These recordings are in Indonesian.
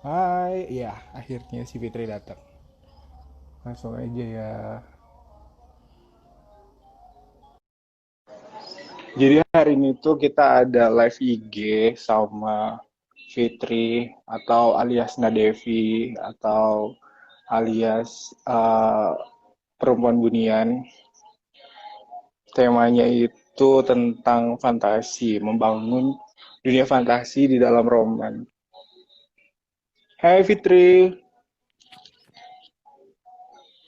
Hai, ya akhirnya si Fitri datang. Langsung aja ya. Jadi hari ini tuh kita ada live IG sama Fitri atau alias Nadevi atau alias perempuan bunian. Temanya itu tentang fantasi, membangun dunia fantasi di dalam roman. Hai Fitri,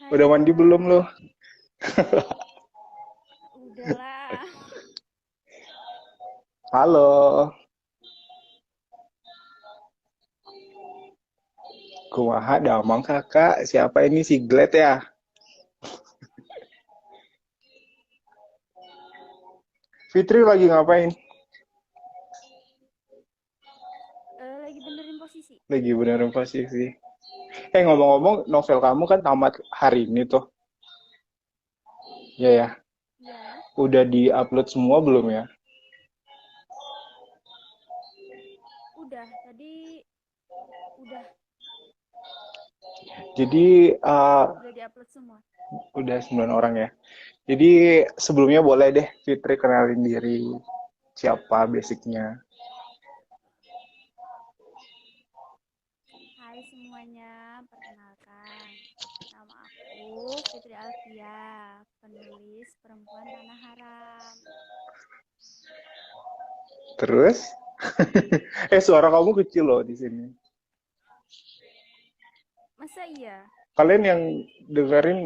Hai udah mandi belum lo? Kak, udahlah. Halo, kumaha damang kakak, siapa ini si Glad ya? Fitri lagi ngapain? Lagi benerin posisi. Lagi beneran posisi. Ngomong-ngomong, novel kamu kan tamat hari ini tuh. Ya ya, Ya, udah di-upload semua belum ya? udah. Tadi udah Jadi udah diupload semua. udah 9 orang ya. Jadi sebelumnya boleh deh Fitri kenalin diri siapa basicnya. Hai semuanya, perkenalkan. Nama aku Fitri Alfia, penulis perempuan Tanah Haram. Terus, suara kamu kecil loh di sini. Masa iya? Kalian yang dengerin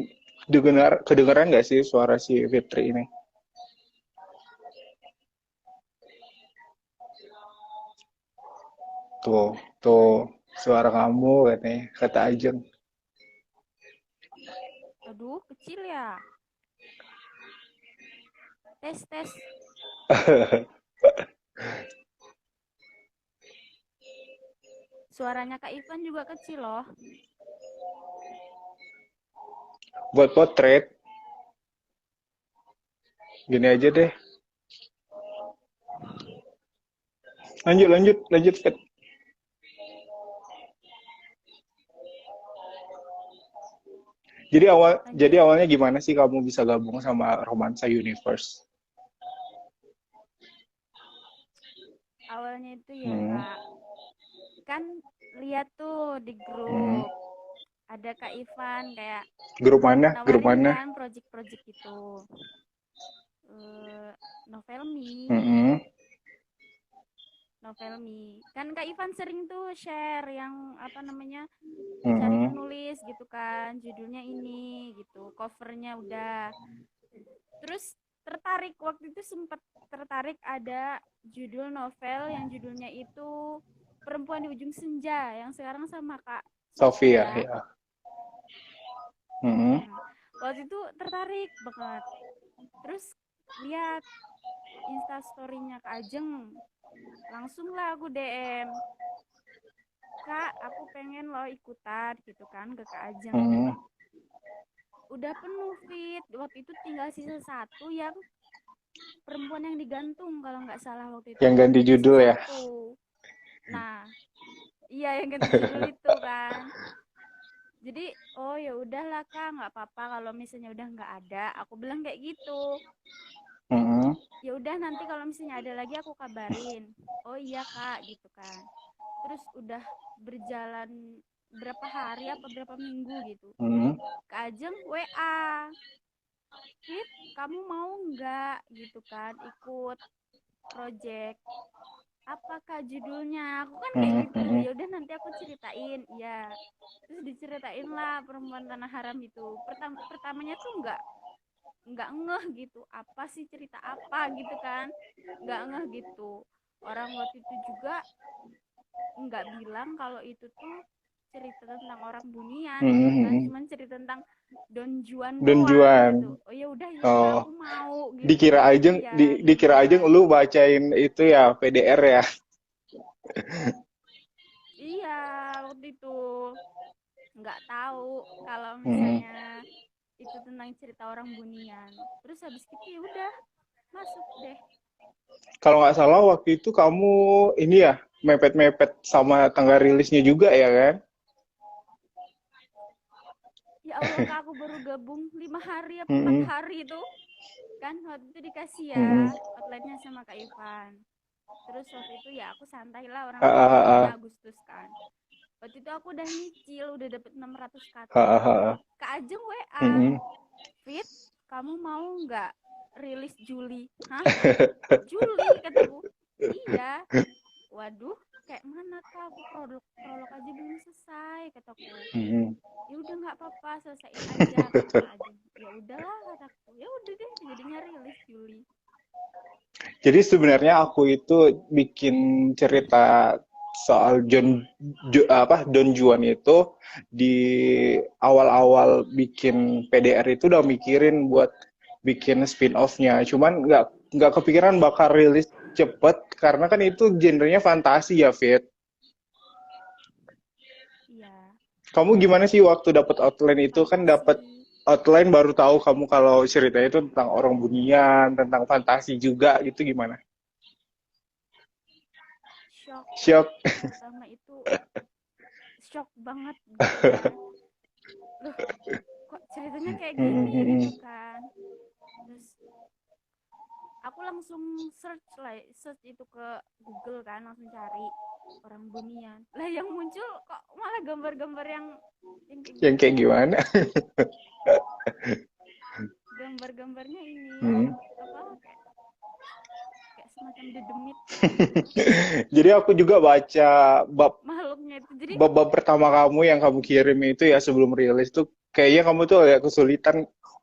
kedengeran nggak sih suara si Fitri ini? Tuh, tuh suara kamu katanya, kata Ajeng. Aduh, kecil ya. Tes, tes. Suaranya Kak Ivan juga kecil loh. Buat potret, gini aja deh. Lanjut, lanjut, lanjut, Fit. Jadi Lanjut. awalnya gimana sih kamu bisa gabung sama Romansa Universe? Awalnya itu ya Hmm, Kak, kan lihat tuh di hmm. grup ada Kak Ivan kayak Grup mana? Grup nawarin mana? kan project-project itu. eh novel me Hmm, novel me kan Kak Ivan sering tuh share yang apa namanya, cari hmm, penulis gitu kan, judulnya ini gitu, covernya udah. Terus tertarik, waktu itu sempat tertarik, ada judul novel yang judulnya itu Perempuan di Ujung Senja yang sekarang sama Kak Sophia, ya. Sofia. Ya. Hmm, Nah, waktu itu tertarik banget. Terus lihat instastorynya Kak Ajeng, langsung lah aku DM, Kak aku pengen lo ikutan gitu kan ke Kak Ajeng. hmm. Udah penuh fit, waktu itu tinggal sisa satu yang perempuan yang digantung kalau nggak salah, waktu itu Yang ganti udah judul sisa ya. satu. Nah, iya yang ganti judul itu kan. Jadi oh ya udahlah Kak, nggak apa-apa kalau misalnya udah nggak ada, aku bilang kayak gitu. Hmm, Ya udah nanti kalau misalnya ada lagi aku kabarin. Oh iya Kak gitu kan. Terus udah berjalan berapa hari apa berapa minggu gitu, hmm, Kak Ajeng WA, Fit kamu mau nggak gitu kan ikut project apa Kak judulnya, aku kan kayak hmm, gitu. hmm. Ya udah nanti aku ceritain ya. Terus diceritain lah Perempuan Tanah Haram itu. Pertamanya tuh nggak ngeh gitu, apa sih, cerita apa gitu kan, nggak ngeh gitu. Orang waktu itu juga nggak bilang kalau itu tuh cerita tentang orang bunian Hmm, gitu hmm, kan, hmm. cuman cerita tentang Don Juan Don doang Juan. gitu. Oh ya udah ya Kak Oh, aku mau gitu. Iya Don dikira ajeng Juan. lu bacain itu ya PDR ya. Iya waktu itu nggak tahu kalau Hmm. misalnya itu tentang cerita orang bunian. Terus habis gitu ya udah masuk deh. Kalau nggak salah waktu itu kamu ini ya mepet-mepet sama tanggal rilisnya juga ya kan? Ya Allah Kak, aku baru gabung 5 hari apa empat Mm-mm. hari itu kan, waktu itu dikasih Mm-mm. ya outline-nya sama Kak Ivan. Terus waktu itu ya aku santai lah, orang Ah, baru ah, gabungnya ah, Agustus kan. Waktu itu aku udah nyicil, udah dapet 600 ah, kata. ah, ah. Kak Ajeng WA, Mm-mm. Fit, kamu mau nggak rilis Juli? Hah? Juli kataku. Iya. Waduh, kayak mana Kak? Aku prolog prolog aja belum selesai kataku. Mm-mm. Ya udah nggak apa-apa, selesaiin aja kata Kak Ajeng. Ya udahlah kataku. Ya udah deh, jadinya rilis Juli. Jadi sebenarnya aku itu bikin cerita soal Don Juan itu di awal-awal bikin PDR itu udah mikirin buat bikin spin-off-nya. Cuman nggak kepikiran bakal rilis cepet karena kan itu genrenya fantasi ya, Fit. Iya, Kamu gimana sih waktu dapat outline itu kan dapat fantasi. outline baru tahu kamu kalau ceritanya itu tentang orang bunian, tentang fantasi juga gitu gimana? Shock. Shock. Pertama itu shock banget gitu kan. Loh, kok ceritanya kayak gini gitu kan. Terus aku langsung search lah, search itu ke Google kan, langsung cari orang bunian. Lah yang muncul kok malah gambar-gambar yang kayak Yang kayak gitu. gimana? Gambar-gambarnya ini Hmm. apa, kayak kayak semacam dedemit gitu. Jadi aku juga baca bab Makhluknya itu. Jadi bab pertama kamu yang kamu kirim itu ya sebelum rilis tuh kayaknya kamu tuh agak kesulitan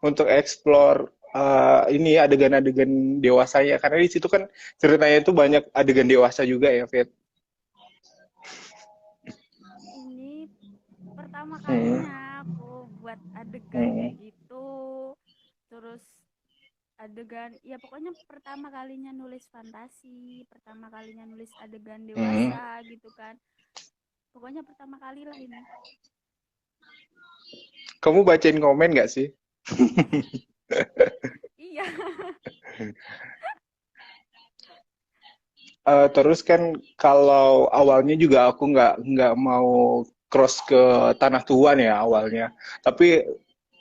untuk explore ini adegan-adegan dewasanya karena di situ kan ceritanya itu banyak adegan dewasa juga ya, Fit. ini pertama Hmm. kalinya aku buat adegan Hmm. kayak gitu. Terus adegan, ya pokoknya pertama kalinya nulis fantasi, pertama kalinya nulis adegan Hmm. dewasa gitu kan. Pokoknya pertama kali lah ini. Kamu bacain komen nggak sih? Iya. Terus kan kalau awalnya juga aku nggak mau cross ke Tanah Tuan ya awalnya. Tapi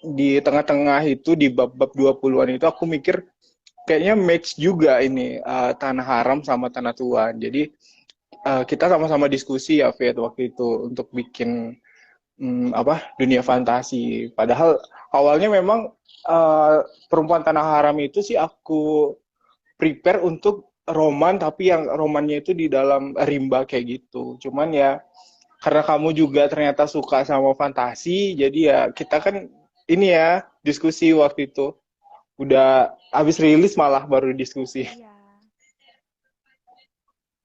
di tengah-tengah itu di bab-bab 20-an itu aku mikir kayaknya match juga ini Tanah Haram sama Tanah Tuan. Jadi kita sama-sama diskusi ya Fit waktu itu untuk bikin apa dunia fantasi. Padahal awalnya memang uh, Perempuan Tanah Haram itu sih aku prepare untuk roman tapi yang romannya itu di dalam rimba kayak gitu. Cuman ya karena kamu juga ternyata suka sama fantasi, jadi ya kita kan ini ya diskusi waktu itu. Udah habis rilis malah baru diskusi. Iya.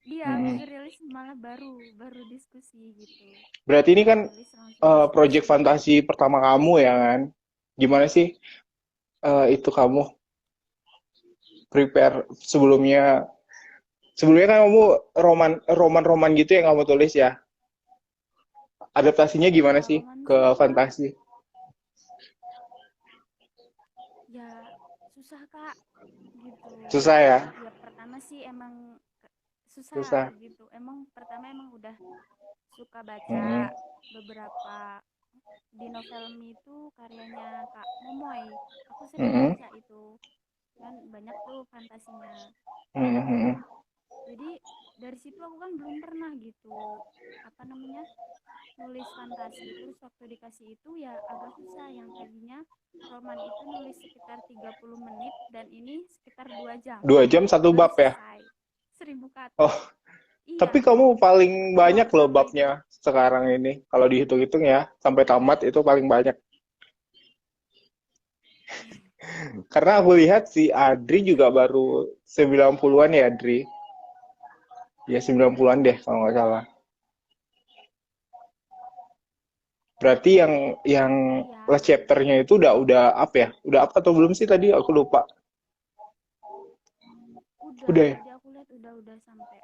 Dia habis Hmm. rilis malah baru baru diskusi gitu. Berarti ini Habis kan rilis langsung project diskusi. fantasi pertama kamu ya kan? Gimana sih itu kamu prepare sebelumnya? Sebelumnya kan kamu roman-roman gitu yang kamu tulis ya. Adaptasinya gimana Iya, sih roman ke semua. fantasi? Ya susah Kak gitu. Susah ya? Ya pertama sih emang susah Susah. gitu. Emang pertama emang udah suka Mm-mm. baca beberapa di Novelmi itu karyanya Kak Momoy. Aku sering Mm-mm. baca itu. Kan banyak tuh fantasinya. Mm-mm. Jadi dari situ aku kan belum pernah gitu, apa namanya, nulis fantasi. Terus waktu dikasih itu ya agak susah. Yang tadinya roman itu nulis sekitar 30 menit dan ini sekitar 2 jam 2 jam satu baru bab ya? selesai. 1000 kata. Oh, tapi Iya, kamu paling belum banyak loh sampai babnya sekarang ini. Kalau dihitung-hitung ya, sampai tamat itu paling banyak. Karena aku lihat si Adri juga baru 90-an ya, Adri. Ya 90-an deh kalau nggak salah. Berarti yang iya, last chapternya itu udah apa ya? Udah apa atau belum sih tadi? Aku lupa. udah Udah ya? tadi aku lihat udah sampai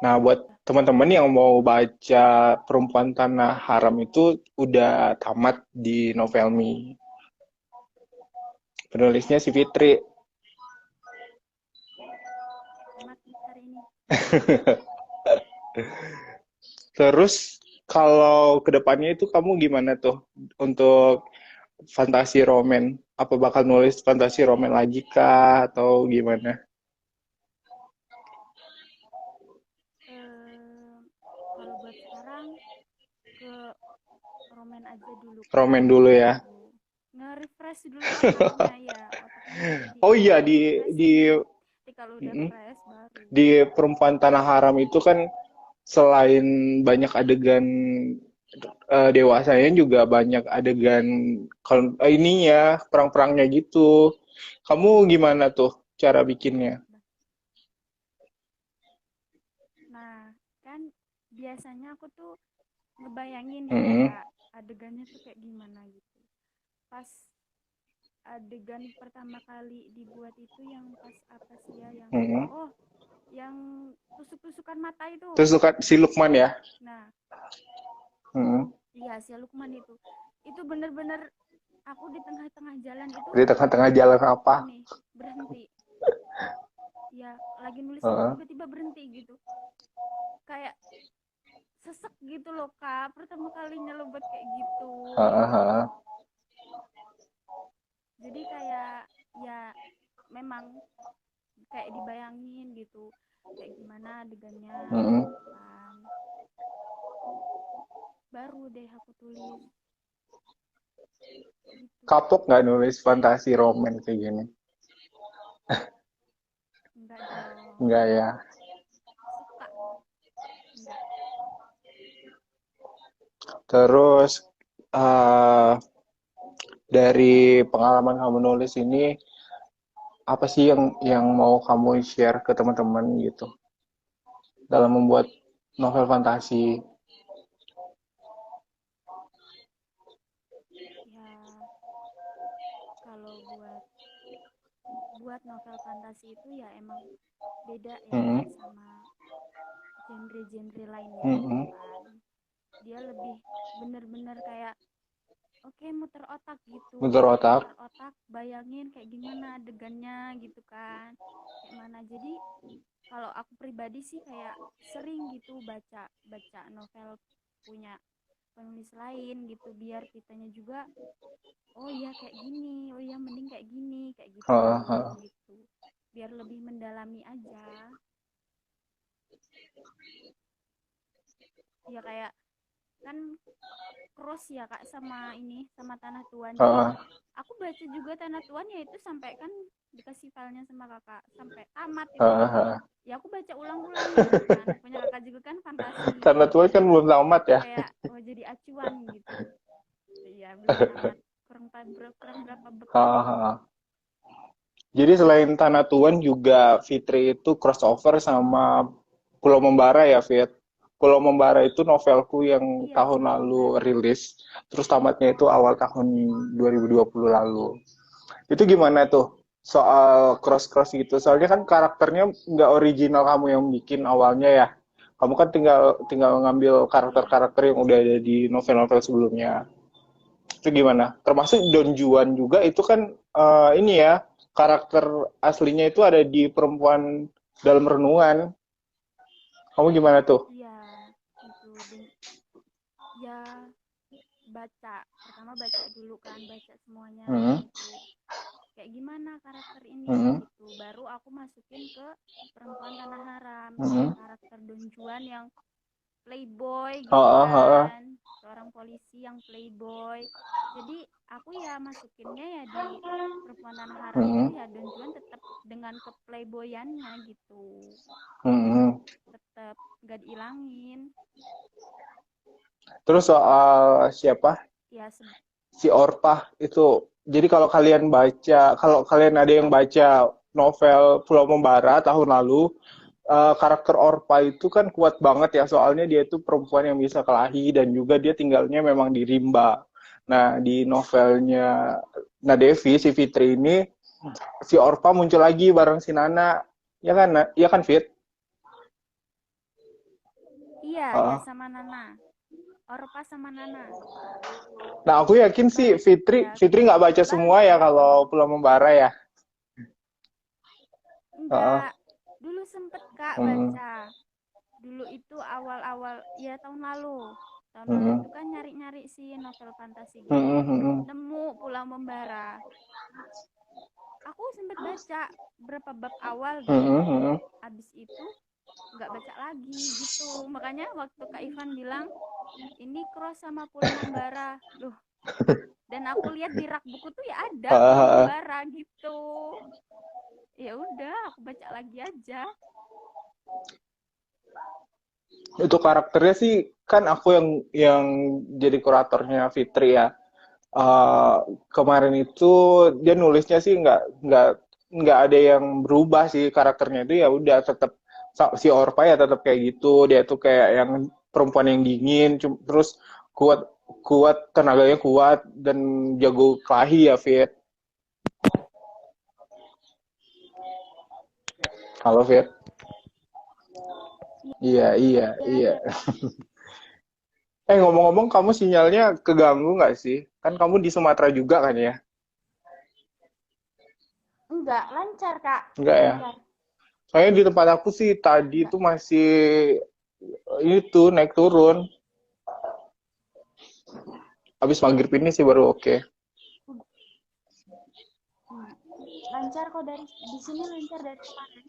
Nah, buat udah. teman-teman yang mau baca Perempuan Tanah Haram itu udah tamat di Novelmi. Penulisnya si Fitri. Tamat hari ini. Terus kalau kedepannya itu kamu gimana tuh untuk fantasi roman? Apa bakal nulis fantasi roman lagi kah atau gimana? eh Kalau buat sekarang ke roman aja dulu Roman kak, dulu ya. gitu. Nge-refresh dulu otaknya ya, otaknya tuh Oh di iya, refreshing. Jadi kalau udah mm, fresh baru. di Perempuan Tanah Haram itu kan selain banyak adegan dewasanya juga banyak adegan ininya perang-perangnya gitu. Kamu gimana tuh cara bikinnya? Nah, kan biasanya aku tuh ngebayangin ya Mm-mm, kayak adegannya tuh kayak gimana gitu. Pas adegan pertama kali dibuat itu yang pas apa sih ya, yang mm-mm. oh yang tusuk-tusukan mata itu. Terus suka si Lukman ya? Nah, Mm-mm. iya si Lukman itu bener-bener aku di tengah-tengah jalan itu Di tengah-tengah jalan apa? ini berhenti. Ya lagi nulis itu Heeh, tiba-tiba berhenti gitu, kayak sesek gitu loh kak, pertama kalinya lo buat kayak gitu. heeh, heeh. Jadi kayak ya memang kayak dibayangin gitu kayak gimana adegannya Mm-mm. gitu kan, baru deh aku tulis gitu. Kapok nggak nulis fantasi roman kayak gini? Enggak dong, Enggak ya. suka. Enggak. Terus eh dari pengalaman kamu nulis ini, apa sih yang mau kamu share ke teman-teman gitu dalam membuat novel fantasi? Ya kalau buat buat novel fantasi itu ya emang beda ya Mm-mm, kak sama genre-genre lainnya gitu mm-mm. kan. Dia lebih bener-bener kayak oke muter otak gitu, Bentur otak. muter otak bayangin kayak gimana adegannya gitu kan, kayak mana. Jadi kalau aku pribadi sih kayak sering gitu baca baca novel punya penulis lain gitu, biar kitanya juga oh iya kayak gini, oh iya mending kayak gitu Heeh, heeh. gitu, biar lebih mendalami aja. Ya kayak kan cross ya kak sama ini sama Tanah Tuan. Jadi Heeh, aku baca juga Tanah Tuan ya itu sampai kan dikasih filenya sama kakak sampai tamat itu. heeh, heeh. Ya aku baca ulang-ulang gitu kan. Punya kakak juga kan fantasi. Karena tua kan belum tamat ya. Kayak oh jadi acuan gitu. Iya belum tamat. Kurang berapa bab Heeh, lagi. heeh. Jadi selain Tanah Tuan juga Fitri itu crossover sama Pulau Membara ya, Fit. Pulau Membara itu novelku yang Iya tahun Pulau lalu Membara. rilis, terus tamatnya itu awal tahun 2020 lalu. Itu gimana tuh soal cross-cross gitu? Soalnya kan karakternya nggak original kamu yang bikin awalnya ya. Kamu kan tinggal tinggal ngambil Iya. karakter-karakter yang udah ada di novel-novel sebelumnya. Itu gimana? Termasuk Don Juan juga itu kan ini ya, karakter aslinya itu ada di Perempuan Dalam Renungan. Kamu gimana tuh? Iya itu ya baca pertama baca dulu kan, baca semuanya Hmm, gitu kayak gimana karakter ini hmm, gitu, baru aku masukin ke Perempuan Tanah Haram, hmm. karakter Don Juan yang playboy gitu Heeh, heeh. kan, seorang polisi yang playboy. Jadi aku ya masukinnya ya di Perempuan Tanah Haram itu Hmm, ya Don Juan tetap dengan keplayboyannya gitu, hmm. tetap gak diilangin. Terus soal siapa? Ya Si Orpah itu. Jadi kalau kalian ada yang baca novel Pulau Membara tahun lalu, karakter Orpah itu kan kuat banget ya, soalnya dia itu perempuan yang bisa kelahi dan juga dia tinggalnya memang di rimba. Nah, di novelnya Nadevi, si Fitri ini, si Orpah muncul lagi bareng si Nana. Ya kan, ya kan Fit? iya ya Uh, sama Nana, Orpa sama Nana nah, aku yakin sih balik Fitri ya, Fitri nggak baca balik semua ya ya. kalau Pulau Membara ya. Enggak, Uh, dulu sempet kak hmm. baca dulu itu awal-awal ya tahun lalu Mm-mm. itu kan nyari-nyari sih novel fantasi gitu, Mm-mm. nemu Pulau Membara. Aku sempat baca berapa bab awal gitu, Mm-mm. Mm-mm. habis itu nggak baca lagi gitu. Makanya waktu Kak Ivan bilang ini cross sama Pulau Membara loh, dan aku lihat di rak buku tuh ya ada Pulau Ah, Membara gitu. Ya udah aku baca lagi aja. itu karakternya sih kan aku yang jadi kuratornya Fitri ya. Eh, Kemarin itu dia nulisnya sih nggak ada yang berubah sih karakternya itu, ya udah tetap si Orpa ya tetap kayak gitu, dia tuh kayak yang perempuan yang dingin, terus kuat kuat tenaganya kuat dan jago kelahi ya Fit. Halo Fit. Iya iya Iya, iya. iya. Ngomong-ngomong kamu sinyalnya keganggu nggak sih? Kan kamu di Sumatera juga kan ya? Enggak, lancar, Kak. Enggak ya? Lancar. Soalnya di tempat aku sih tadi Enggak. itu masih itu naik turun. Habis maghrib ini sih baru oke. Hmm. Lancar kok dari di sini lancar dari kemarin.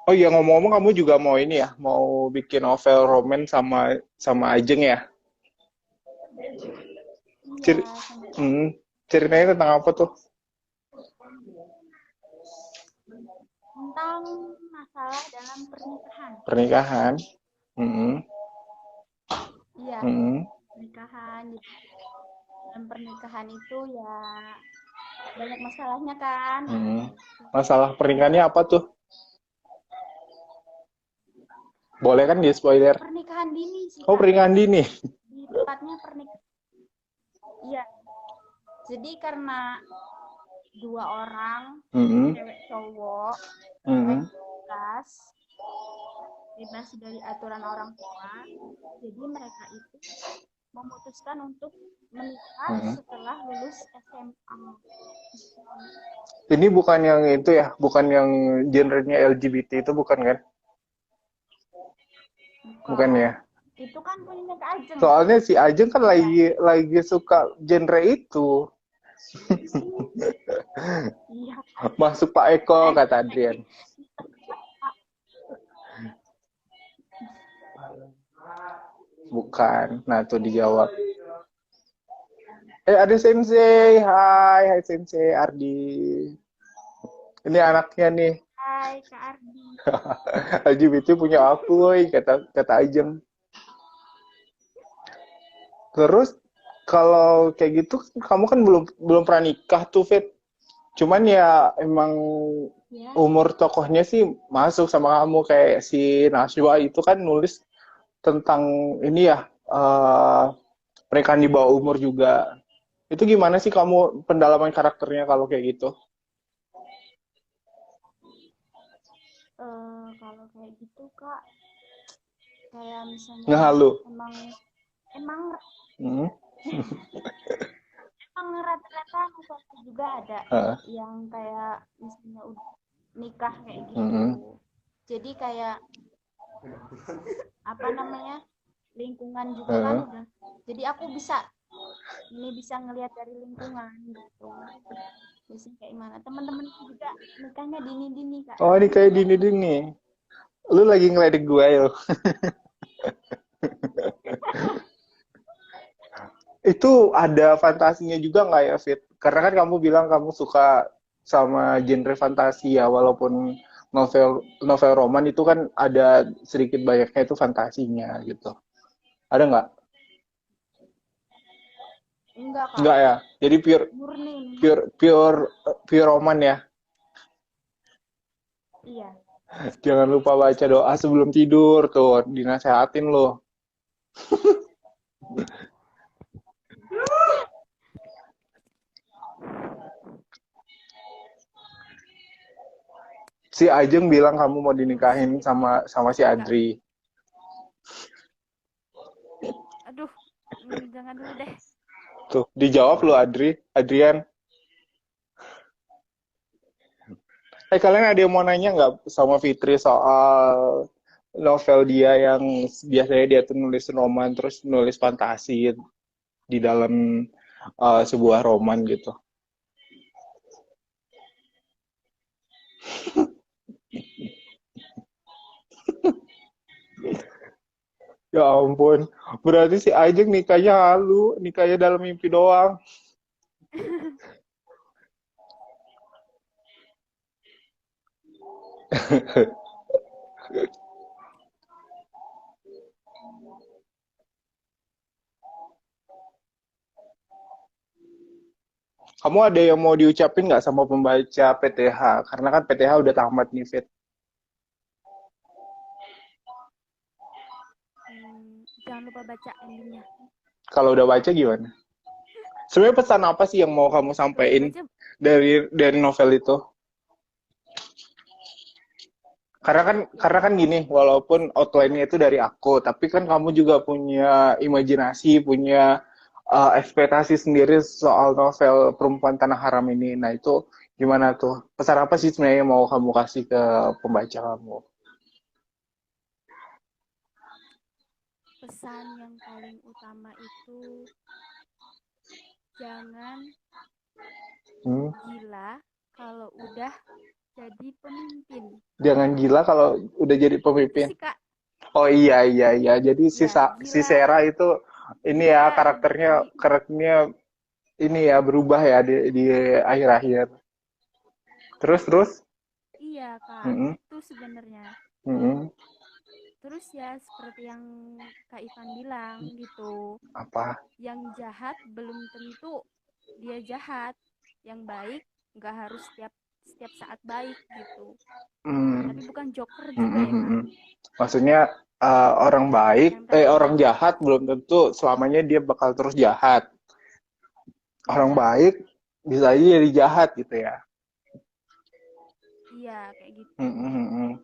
Oh iya, ngomong-ngomong kamu juga mau ini ya, mau bikin novel roman sama sama Ajeng ya? Iya, Cer sama hmm, Ceritanya tentang apa tuh? tentang masalah dalam pernikahan. Pernikahan. Hmm, Iya, hmm, pernikahan. Jadi dalam pernikahan itu ya banyak masalahnya kan. hmm. Gitu. Masalah pernikahannya apa tuh? Boleh kan di spoiler? Pernikahan dini sih, Oh, Kak. pernikahan dini. Di tepatnya pernikahan. Iya, jadi karena dua orang, Hmm, cewek cowok, hmm, pengen bebas dari aturan orang tua. Jadi mereka itu memutuskan untuk menikah hmm. setelah lulus SMA. Ini bukan yang itu ya, bukan yang genrenya LGBT itu bukan kan? Bukan Bukan. ya? Itu kan punya Kak Ajeng. Soalnya si Ajeng kan Iya. lagi suka genre itu. Iya. Masuk Pak Eko Kak kata Ajeng Adrian. lagi. Bukan. Nah, tuh dijawab. Ada Sensei. Hai Sensei Ardi. Ini anaknya nih. Hai Kak Ardi. LGBT punya aku, woy, kata kata Ajeng. Terus kalau kayak gitu kamu kan belum belum pernah nikah tuh, Fit. Cuman ya emang Ya. umur tokohnya sih masuk sama kamu, kayak si Najwa itu kan nulis tentang ini ya, pernikahan di bawah umur juga. Itu gimana sih kamu pendalaman karakternya kalau kayak gitu? Kalau kayak gitu Kak, kayak misalnya Ngehalu. emang emang Hmm. emang rata-rata novelku juga ada Heeh. yang kayak misalnya udah nikah kayak gitu. Hmm. Jadi kayak apa namanya, lingkungan juga kan Heeh. udah, jadi aku bisa ngelihat dari lingkungan gitu. Biasanya kayak gimana teman-temanku juga nikahnya dini-dini Kak, Oh, ini jadi kayak ya dini-dini. Lu lagi ngeledek gue yo. Itu ada fantasinya juga nggak ya, Fit? Karena kan kamu bilang kamu suka sama genre fantasi ya, walaupun novel novel roman itu kan ada sedikit banyaknya itu fantasinya gitu. Ada nggak? enggak Kak, Nggak ya. Jadi pure murni. pure pure pure roman ya. Iya. Jangan lupa baca doa sebelum tidur tuh, dinasehatin loh. Si Ajeng bilang kamu mau dinikahin sama sama si Enggak. Adri. Aduh, jangan dulu deh. Tuh, dijawab loh Adrian. Kalian ada yang mau nanya nggak sama Fitri soal novel dia yang biasanya dia tuh nulis roman terus nulis fantasi di dalam sebuah roman gitu. Ya ampun, berarti si Ajeng nikahnya halu, nikahnya dalam mimpi doang. Kamu ada yang mau diucapin nggak sama pembaca PTH? Karena kan PTH udah tamat nih, Fit. Jangan lupa baca endingnya. Kalau udah baca gimana? Sebenarnya pesan apa sih yang mau kamu Kalau udah sampaikan baca, dari novel itu? Karena kan ya gini, walaupun outline-nya itu dari aku, tapi kan kamu juga punya imajinasi, punya ekspektasi sendiri soal novel Perempuan Tanah Haram ini. Nah, itu gimana tuh? Pesan apa sih sebenarnya yang mau kamu kasih ke pembaca kamu? pesan yang paling utama itu jangan Hmm? gila kalau udah jadi pemimpin. Jangan gila kalau udah jadi Itu pemimpin. sih Kak, Oh iya iya iya. Jadi ya si gila, Sarah itu ini ya gila karakternya ini ya berubah ya di akhir-akhir. Terus. iya Kak, Mm-mm, itu sebenarnya. mm-mm. Terus ya seperti yang Kak Ivan bilang gitu, Apa? yang jahat belum tentu dia jahat, yang baik nggak harus setiap setiap saat baik gitu. Hmm, Tapi bukan joker mm, juga mm, ya mm, Kak. mm. Maksudnya orang baik, Yang tadi orang jahat belum tentu selamanya dia bakal terus jahat. Orang iya, baik bisa aja jadi jahat gitu ya. iya kayak Mm, gitu. mm, mm.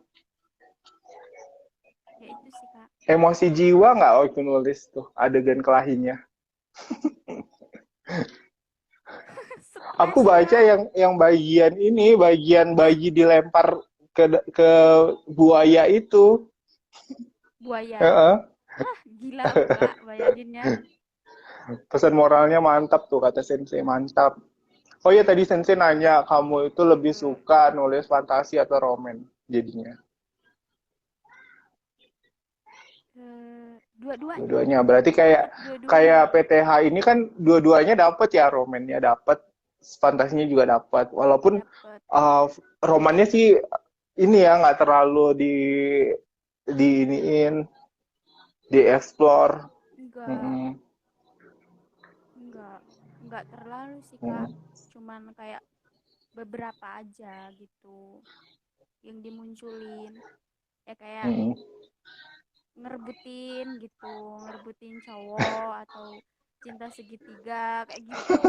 Ya itu sih Kak. Emosi jiwa nggak waktu nulis tuh adegan kelahinya? Aku Stres baca Kak, yang bagian ini, bagian bayi dilempar ke buaya itu. buaya. Heeh. Ah, gila loh Kak, bayanginnya. Pesan moralnya mantap tuh kata Sensei, mantap. Oh iya tadi Sensei nanya kamu itu lebih suka nulis fantasi atau roman jadinya. Dua-duanya, Dua-duanya. Berarti kayak dua-duanya kayak PTH ini kan dua-duanya dapat ya, romannya dapat, fantasinya juga dapat. Walaupun dapet. uh, romannya sih ini ya nggak terlalu di iniin, dieksplor. Enggak, Mm-mm. enggak, enggak terlalu sih Kak. Mm-mm. Cuman kayak beberapa aja gitu yang dimunculin. Ya kayak Mm-mm. ngerebutin gitu, ngerebutin cowok atau cinta segitiga kayak gitu.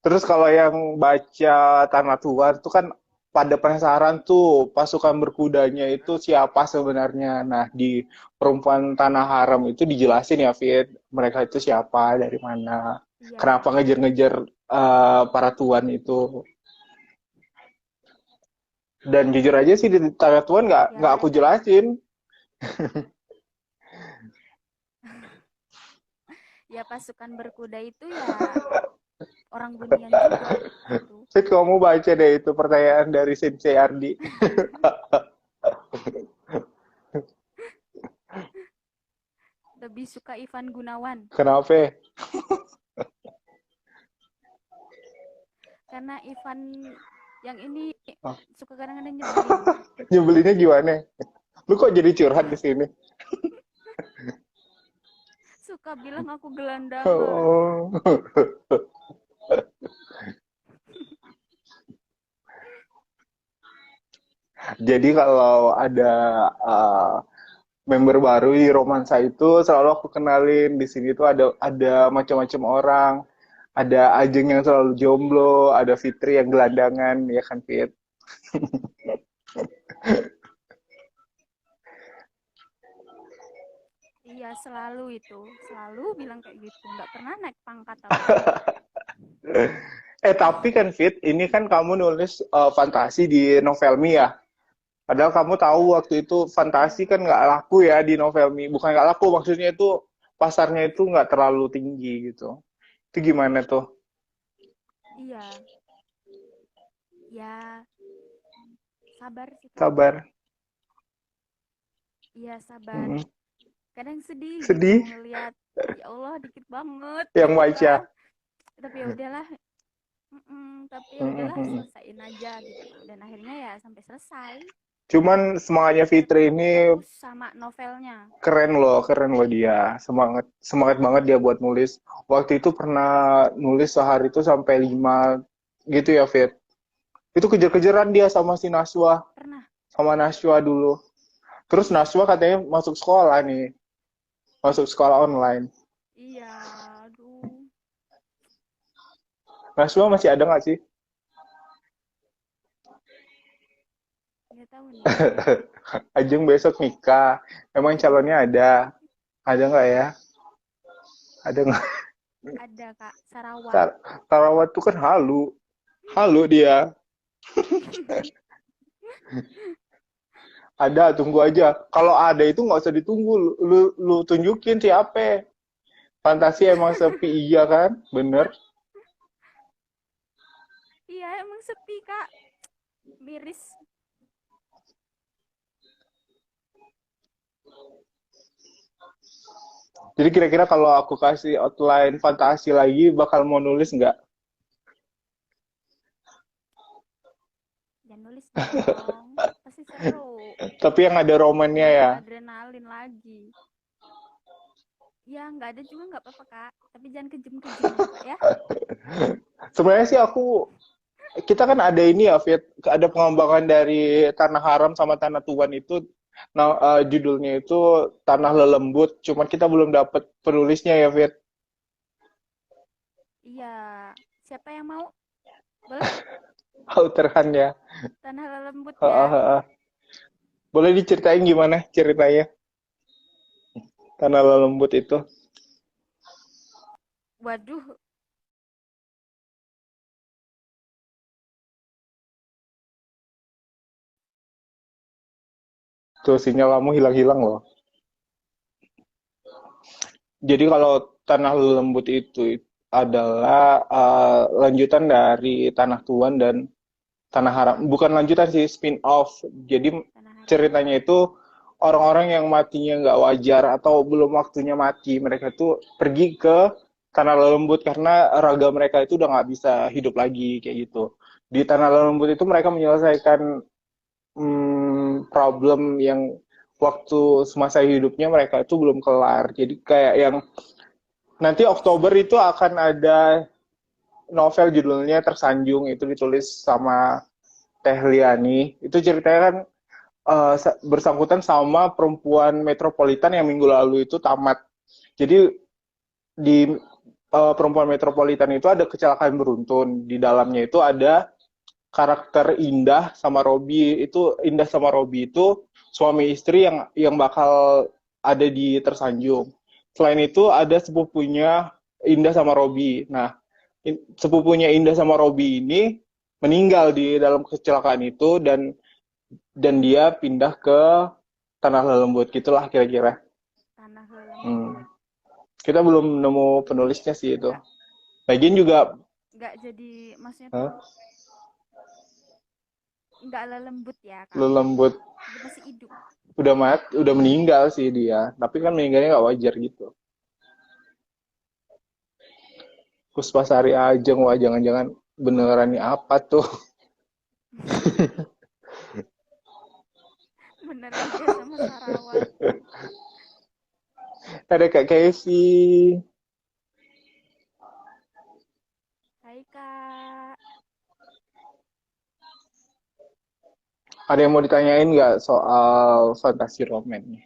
Terus kalau yang baca Tanah Tuan itu kan pada penasaran tuh pasukan berkudanya itu siapa sebenarnya. Nah, di Perempuan Tanah Haram itu dijelasin ya, Fit, mereka itu siapa, dari mana, Iya, kenapa ngejar-ngejar para tuan itu. Dan jujur aja sih di Tanah Tuan ya nggak aku mereka jelasin. ya pasukan berkuda itu ya orang Bunian juga gitu. Fit, kamu baca deh itu pertanyaan dari Sensei Ardi. Lebih suka Ivan Gunawan Kenapa? karena Ivan yang ini Oh, suka kadang-kadang nyebelin. nyebelinnya gimana? Lu kok jadi curhat di sini? Suka bilang aku gelandangan. Oh. Jadi kalau ada uh, member baru di romansa itu selalu aku kenalin di sini tuh ada macam-macam orang. Ada Ajeng yang selalu jomblo, ada Fitri yang gelandangan, ya kan Fit? Iya selalu itu, selalu bilang kayak gitu. Nggak pernah naik pangkat aku. Tapi kan Fit, ini kan kamu nulis fantasi di Novelmi ya. Padahal kamu tahu waktu itu fantasi Iya, kan nggak laku ya di Novelmi. Bukan nggak laku, maksudnya itu pasarnya itu nggak terlalu tinggi gitu. Itu gimana tuh? iya, ya sabar sih Kak. Sabar. Iya sabar. Mm-mm. Kadang sedih gitu Sedih ngelihat ya Allah dikit banget yang gitu kan. baca. Tapi ya udahlah, tapi ya udahlah Mm-mm. selesaiin aja gitu. Dan akhirnya ya sampai selesai. Cuman semangatnya Tetap Fitri ini fokus sama novelnya. keren loh dia. Semangat semangat banget dia buat nulis. Waktu itu pernah nulis sehari itu sampai 5 gitu ya Fit. Itu kejar-kejaran dia sama si Naswa, Pernah. sama Naswa dulu. Terus Ih, Naswa katanya masuk sekolah nih, masuk sekolah online. iya, aduh, Naswa masih ada nggak sih? nggak tahu nih. Ajeng besok nikah. Emang calonnya ada? Ada nggak ya? Ada nggak? Ada Kak, Sarawak. Tarawat tuh kan halu. Halu dia. Ada, tunggu aja. Kalau ada itu nggak usah ditunggu. Lu tunjukin siapa. Fantasi emang sepi, iya kan? Bener. Iya, emang sepi Kak. Miris. Jadi kira-kira kalau aku kasih outline fantasi lagi, bakal mau nulis nggak? Ya nulis dong. Pasti seru. Tapi yang ada romannya Biar ya. adrenalin lagi. Ya, nggak ada juga nggak apa-apa Kak. Tapi jangan kejem-kejem ya Kak ya. Sebenarnya sih kita kan ada ini ya, Fit. Ada pengembangan dari Tanah Haram sama Tanah Tuan itu. Nah, judulnya itu Tanah Lelembut. Cuman kita belum dapat penulisnya ya, Fit. Iya. Siapa yang mau? Boleh? Outerhan ya. Tanah lembut ya. Boleh diceritain gimana ceritanya Tanah Lelembut itu? Waduh, Tuh sinyal kamu hilang-hilang loh. Jadi kalau Tanah Lembut itu adalah lanjutan dari Tanah Tuan dan Tanah Haram. Bukan lanjutan sih, spin-off. Jadi tanah haram. ceritanya itu orang-orang yang matinya nggak wajar atau belum waktunya mati. Mereka tuh pergi ke Tanah Lembut karena raga mereka itu udah nggak bisa hidup lagi kayak gitu. Di Tanah Lembut itu mereka menyelesaikan problem yang waktu semasa hidupnya mereka itu belum kelar. Jadi kayak yang nanti Oktober itu akan ada novel judulnya Tersanjung, itu ditulis sama Teh Liani. Itu ceritanya kan bersangkutan sama perempuan metropolitan yang minggu lalu itu tamat. Jadi di perempuan metropolitan itu ada kecelakaan beruntun. Di dalamnya itu ada karakter Indah sama Robi. Itu Indah sama Robi itu suami istri yang bakal ada di Tersanjung. Selain itu ada sepupunya Indah sama Robi. Nah, sepupunya Indah sama Robi ini meninggal di dalam kecelakaan itu dan dia pindah ke Tanah Lelembut gitulah kira-kira. Tanah lembut. Hmm. Kita belum nemu Jadi penulisnya sih itu. nggak Lagian juga nggak jadi maksudnya tuh huh? nggak lembut ya Kak. Lelembut Jadi masih hidup. udah meninggal sih dia. Tapi kan meninggalnya nggak wajar gitu. Puspasari Ajeng, wah jangan-jangan beneran ini apa tuh? Beneran dia sama Sarawak. Ada Kak Casey. Hai Kak. Ada yang mau ditanyain nggak soal fantasi roman nih?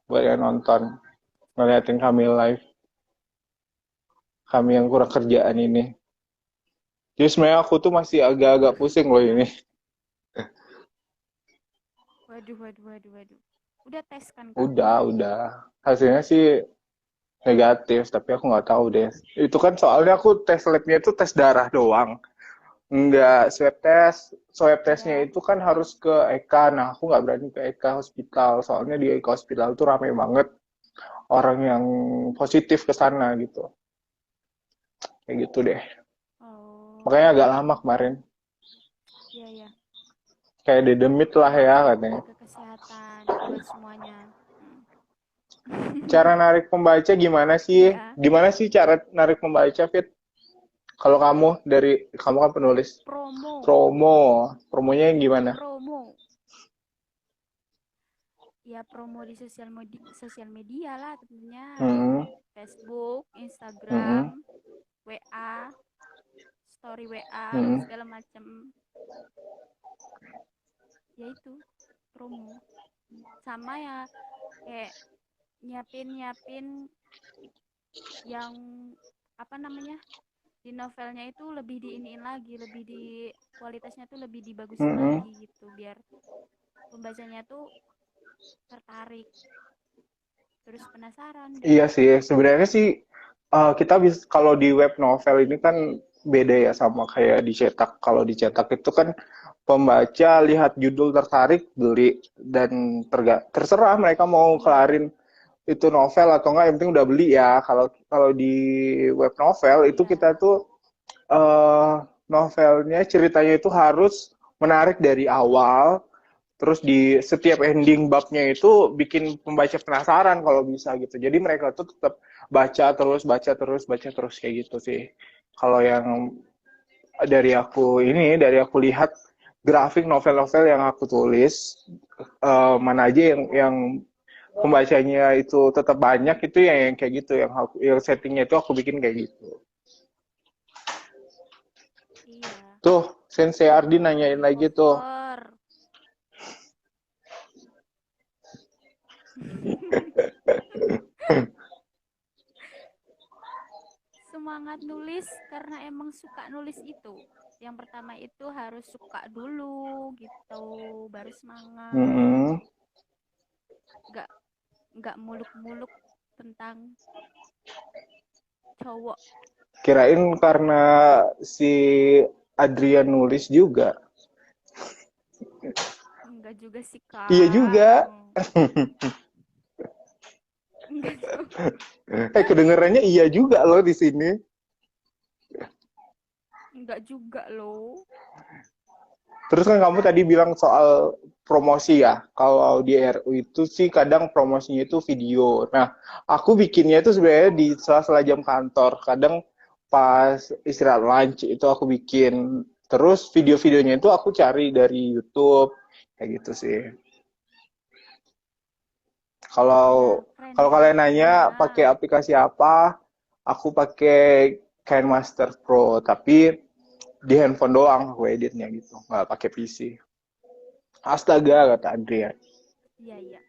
Buat yang nonton, ngeliatin kami live, kami yang kurang kerjaan ini. Jadi sebenarnya aku tuh masih agak-agak pusing loh ini. Waduh, waduh, waduh, waduh. Udah tes kan Kak? Udah. Hasilnya sih negatif, tapi aku nggak tahu deh. Itu kan soalnya aku tes labnya itu tes darah doang. Nggak swab test. Swab testnya Ya. itu kan harus ke EK. Nah, aku nggak berani ke EK hospital. Soalnya di EK hospital tuh rame banget orang yang positif ke sana gitu. Kayak gitu deh. Makanya agak lama Oh, kemarin. iya ya. Kayak dedemit lah Emang ya perlu katanya. jaga kesehatan buat semuanya. Hmm. Cara narik pembaca gimana sih? Iya, Gimana sih cara narik pembaca, Fit? Kalau kamu kan penulis promo, promonya yang gimana? promo. Ya promo di sosial media lah tentunya. Hmm, Facebook, Instagram, hmm, WA, story WA, hmm. segala macam. Ya itu promo. Sama ya kayak nyiapin yang apa namanya? Di novelnya itu lebih diiniin lagi, lebih di kualitasnya tuh lebih dibagusin Hmm. lagi gitu biar pembacanya tuh tertarik, terus penasaran deh. Iya sih, sebenarnya sih kita bisa kalau di web novel ini kan beda ya sama kayak dicetak. Kalau dicetak itu kan pembaca lihat judul tertarik beli dan terserah mereka mau Iya, kelarin itu novel atau enggak, yang penting udah beli ya. Kalau kalau di web novel itu iya, kita tuh novelnya ceritanya itu harus menarik dari awal. Terus di setiap ending babnya itu bikin pembaca penasaran kalau bisa gitu. Jadi mereka tuh tetap baca terus kayak gitu sih. Kalau yang dari aku lihat grafik novel-novel yang aku tulis, mana aja yang pembacanya itu tetap banyak itu yang kayak gitu, yang settingnya itu aku bikin kayak gitu. iya. Tuh, Sensei Ardi Promo nanyain di lagi tuh. cover. Semangat nulis karena emang suka nulis itu. Yang pertama itu harus suka dulu gitu, baru semangat. Mm-mm. Nggak nggak muluk-muluk tentang cowok. Kirain karena si Adrian nulis juga. Enggak juga sih, Iya Kak. juga. Enggak juga. Kedengarannya iya juga loh di sini. Enggak juga loh. Terus kan kamu tadi bilang soal promosi ya. Kalau di RU itu sih kadang promosinya itu video. Nah, aku bikinnya itu sebenarnya di sela-sela jam kantor. Kadang pas istirahat lunch itu aku bikin. Terus video-videonya itu aku cari dari YouTube. Kayak gitu sih. Kalau Iya, keren kalau itu kalian nanya itunya. pakai aplikasi apa, aku pakai KineMaster Pro, tapi di handphone doang aku editnya gitu, nggak pakai PC. Astaga, kata Andrea. Iya, iya.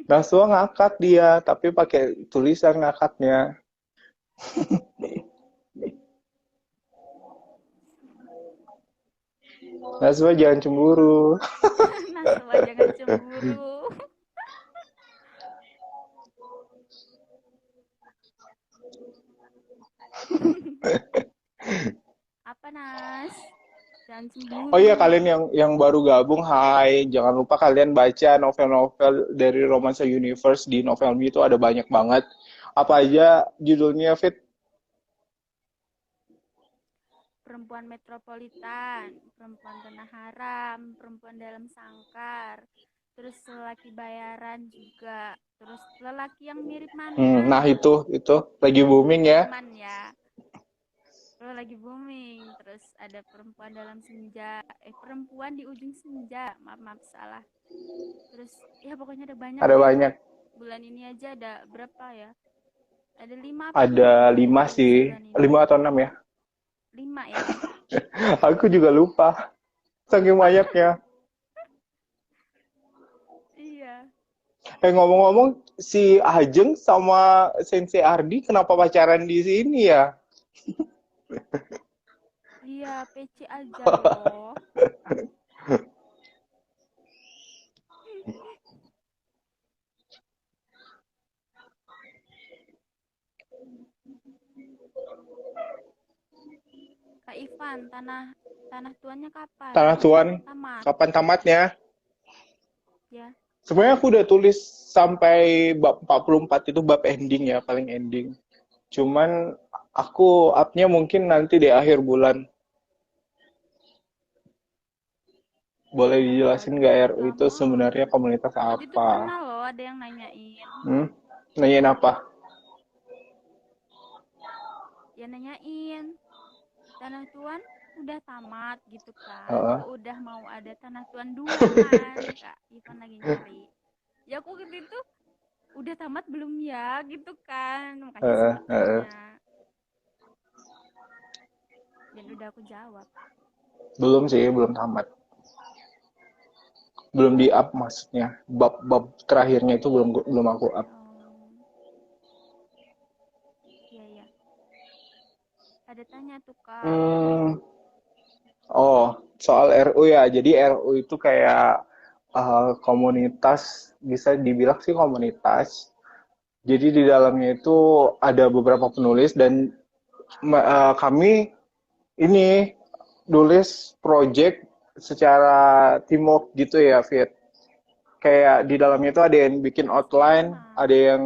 Naswa ngakak dia, tapi pakai tulisan ngakaknya. Naswa jangan cemburu. Naswa jangan cemburu. Apa, Nas? Jangan Oh iya, cemburu. kalian yang baru gabung, hai. Jangan lupa kalian baca novel-novel dari Romansa Universe di Novelme itu ada banyak banget. Apa aja judulnya, Fit? Perempuan metropolitan, perempuan tanah haram, perempuan dalam sangkar, terus lelaki bayaran juga, terus lelaki yang mirip mantan, Nah itu lagi booming ya. teman ya. Lo lagi booming, terus ada perempuan dalam senja, perempuan di ujung senja, maaf maaf salah. Terus ya pokoknya ada banyak Ada deh. banyak. Bulan ini aja ada berapa ya? Ada 5 apa Ada 6 gitu yang 5 rilis sih, bulan ini. 5 atau 6 ya. 5 ya. Aku juga lupa. Saking Lupa. banyaknya. Iya. Ngomong-ngomong, si Ajeng sama Sensei Ardi kenapa pacaran di sini ya? Iya, PC aja loh. kapan tanah tuannya kapan Tanah Tuan, tamat kapan tamatnya? ya? Sebenarnya aku udah tulis sampai bab 44 itu bab ending ya, paling ending. Cuman aku up-nya mungkin nanti di akhir bulan. Boleh Oh, dijelasin itu nggak masih RU itu lama. sebenarnya komunitas Waktu itu apa? pernah loh ada yang nanyain. Hmm? Nanyain apa? Ya nanyain, tanah tuan udah tamat gitu kan. Heeh, Kok udah mau ada tanah tuan dua kan? Kak Ivan lagi nyari. Ya aku gitu itu udah tamat belum ya gitu kan. Makanya heeh, sempet heeh. tanya. Dan udah aku jawab. Belum sih, belum tamat. Belum di up maksudnya. Bab-bab terakhirnya itu belum aku up. Oh, iya ya. Ada tanya tuh Kak. Hmm, oh, soal RU ya. Jadi RU itu kayak komunitas, bisa dibilang sih komunitas. Jadi di dalamnya itu ada beberapa penulis dan kami ini nulis project secara teamwork gitu ya, Fit. Kayak di dalamnya itu ada yang bikin outline, Sama. ada yang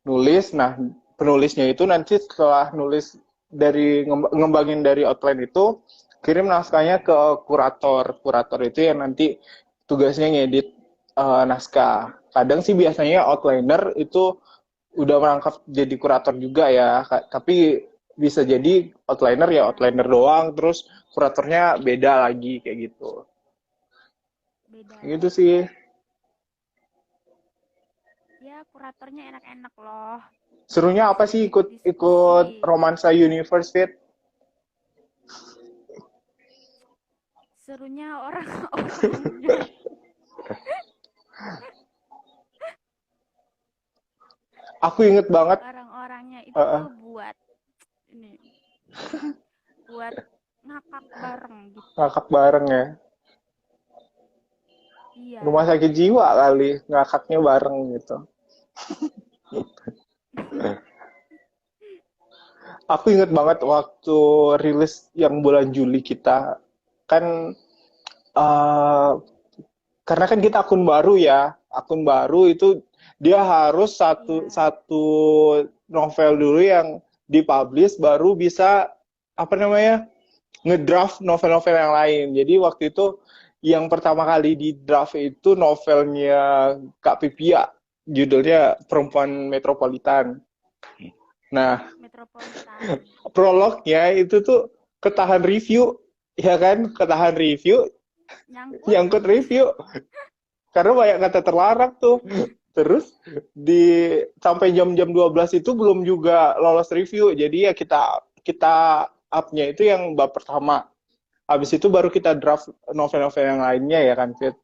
nulis. Nah, penulisnya itu nanti setelah nulis dari ngembangin dari outline itu, kirim naskahnya ke kurator. Kurator itu yang nanti tugasnya ngedit naskah. Kadang sih biasanya outliner itu udah merangkap jadi kurator juga ya, tapi bisa jadi outliner ya Iya, outliner doang, terus kuratornya beda lagi kayak gitu. beda. Gitu sih. Ya kuratornya enak-enak loh. Serunya apa Bisa sih diajak ikut ikut diskusi. Romansa Universe Fit? Serunya orang-orangnya. Aku inget banget Orang-orangnya itu uh, buat ini, buat ngakak bareng gitu. ngakak bareng ya. Rumah Iya. sakit jiwa kali ngakaknya bareng gitu. Aku inget banget waktu rilis yang bulan Juli kita kan uh, karena kan kita akun baru ya, akun baru itu dia harus satu Iya. satu novel dulu yang dipublish baru bisa apa namanya ngedraft novel-novel yang lain. Jadi waktu itu yang pertama kali di draft itu novelnya Kak Pipia, judulnya Perempuan Metropolitan. Nah, Metropolitan. prolognya itu tuh ketahan review, ya kan? Ketahan review, Nyangkut. nyangkut review. Karena banyak kata terlarang tuh. Terus di sampai jam-jam 12 itu belum juga lolos review. Jadi ya kita kita up-nya itu yang bab pertama. Habis itu baru kita draft novel-novel yang lainnya ya kan, Fit.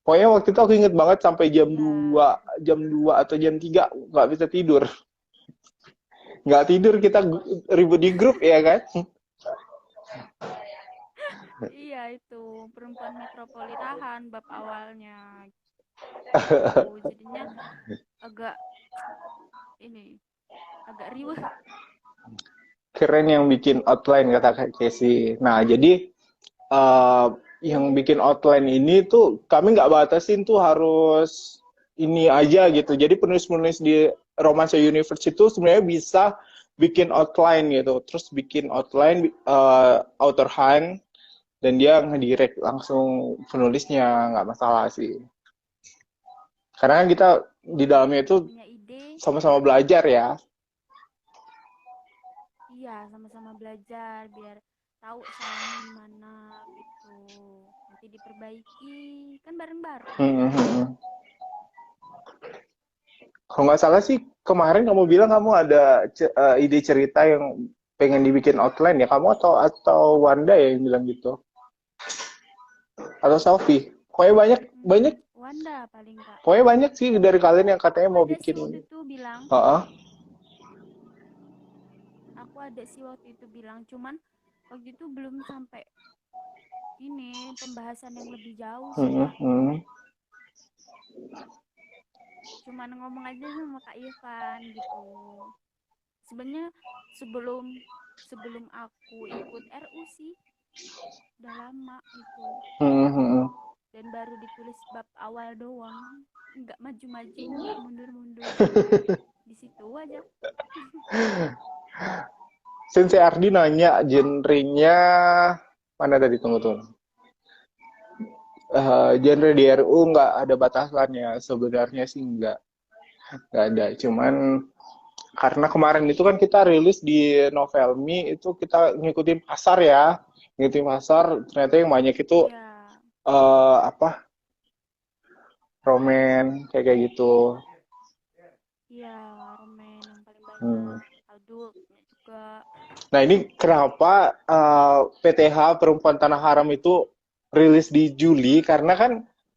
Pokoknya waktu itu aku inget banget sampai jam Iya. 2 jam 2 atau jam 3 nggak bisa tidur. Nggak tidur kita ribut di grup ya kan. Iya itu perempuan metropolitan bab awalnya gitu. Jadinya agak ini, agak riuh. Keren yang bikin outline kata Kak Casey. Nah, jadi yang bikin outline ini tuh kami nggak batasin tuh harus ini aja gitu. Jadi penulis-penulis di Romansa Universe itu sebenarnya bisa bikin outline gitu. Terus bikin outline author hand dan dia ngedirect langsung penulisnya nggak masalah sih. Karena kan kita di dalamnya itu Punya ide. sama-sama belajar ya. Iya, sama-sama belajar biar tahu salahnya di mana gitu. Nanti diperbaiki kan bareng-bareng. Hmm, hmm, hmm. Kalau nggak salah sih kemarin kamu bilang kamu ada ide cerita yang pengen dibikin outline ya, kamu atau Wanda ya yang bilang gitu, atau Selfie. Pokoknya banyak banyak Wanda paling Kak. pokoknya banyak sih dari kalian yang katanya Aku mau ada sih bikin. waktu itu bilang, Heeh. aku ada sih waktu itu bilang, cuman waktu itu belum sampai ini pembahasan yang lebih jauh sih Hmm, Kak. hmm. Cuman ngomong aja sama Kak Ivan gitu. Sebenarnya sebelum sebelum aku ikut RU sih udah lama itu, Hmm, hmm, hmm. dan baru ditulis bab awal doang, nggak maju-maju, nggak mundur-mundur, di situ aja. Sensei Ardi nanya genrenya mana tadi, tunggu tunggu. Genre di RU nggak ada batasannya, sebenarnya sih nggak ada. Cuman karena kemarin itu kan kita rilis di Novelmi itu kita ngikutin pasar ya, ngikutin pasar. Ternyata yang banyak itu Iya, apa, romen kayak kayak gitu. iya, Roman yang paling Hmm. banyak, adultnya juga. Nah ini kenapa PTH Perempuan Tanah Haram itu rilis di Juli, karena kan